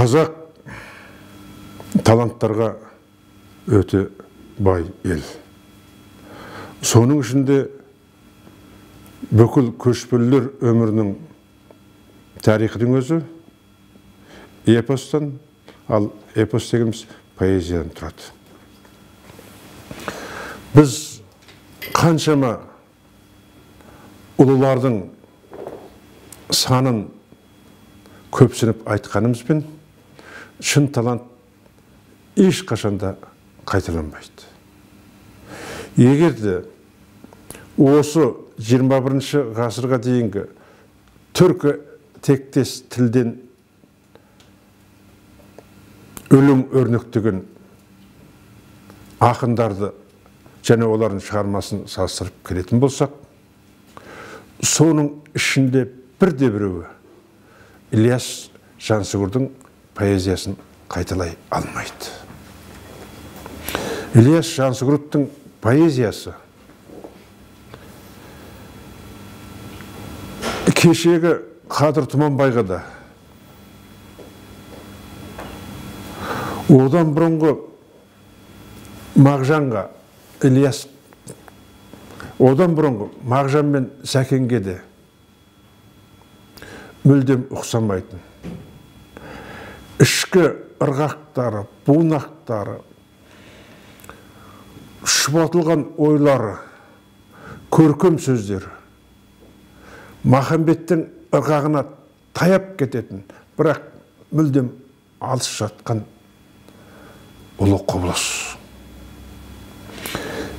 Қазақ таланттарға өте бай ел. Соның ішінде бүкіл көшпелілер өмірінің тарихының өзі эпостан, ал эпос дегеніміз поэзиядан тұрады. Біз қаншама ұлылардың санын көпсініп айтқанымызбен, шын талант еш қашанда қайталанбайды. Егерде осы 21-ші ғасырға дейінгі түркі тектес тілден өлең өрнектеген ақындарды және олардың шығармасын салыстырып келетін болсақ, соның ішінде бірде-біреуі Ілияс Жансүгірдің поэзиясын қайталай алмайды. Ілияс Жансүгіровтің поэзиясы кешегі Қадыр Тұманбайға да, одан бұрынғы Мағжанға, Ілияс, одан бұрынғы Мағжан мен Сәкенге де мүлдем ұқсамайтын. Ішкі ырғақтары, бунақтары, шұбатылған ойлары, көркем сөздері, махамбеттің ырғағына таяп кететін, бірақ мүлдем алыс жатқан ұлы құбылыс.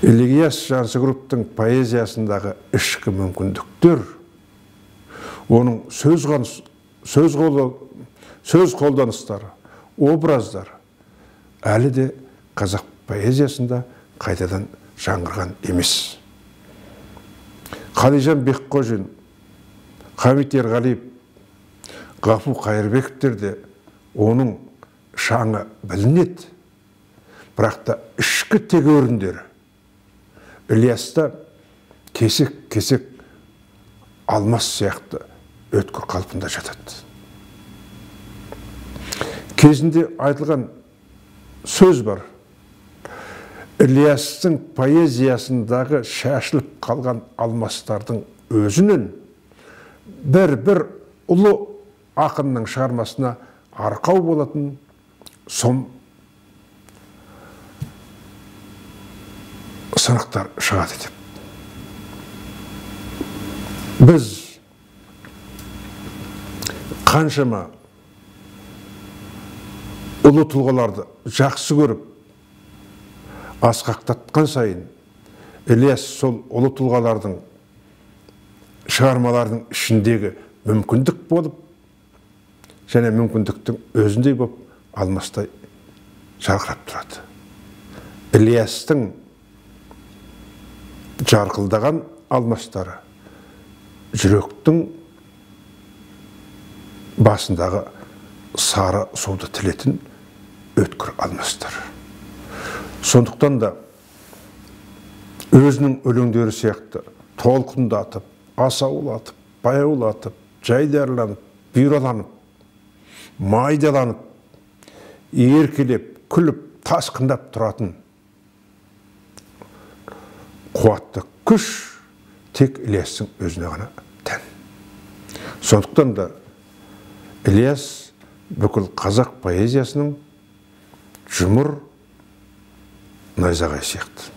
Ілияс Жансүгіровтің поэзиясындағы ішкі мүмкіндіктер, оның сөз қолданыстары, образдары әлі де қазақ поэзиясында қайтадан жаңғырған емес. Қалижан Бекқожин, Хамит Ерғалиев, Ғафу Қайырбековтер де оның шаңы білінеді, бірақ та ішкі тегеуріндері Ілияста кесек-кесек алмас сияқты өткір қалпында жатады. Кезінде айтылған сөз бар. Ілиястың поэзиясындағы шашылып қалған алмастардың өзінен бір ұлы ақынның шығармасына арқау болатын сом сынықтар шығады деп. Біз қаншама ұлы тұлғаларды жақсы көріп, асқақтатқан сайын, Ілияс сол ұлы тұлғалардың шығармаларының ішіндегі мүмкіндік болып, және мүмкіндіктің өзіндей болып алмастай жарқырап тұрады. Ілиястың жарқылдаған алмастары жүректің басындағы сары суды тілетін өткір алмастар. Сондықтан да өзінің өлеңдері сияқты толқындатып, асаулатып, баяулатып, жайдарланып, бұйраланып, майдаланып, еркелеп, күліп, тасқындап тұратын қуатты күш тек Ілиястың өзіне ғана тән. Сондықтан да Ілияс бүкіл қазақ поэзиясының жұмыр найзағай сияқты.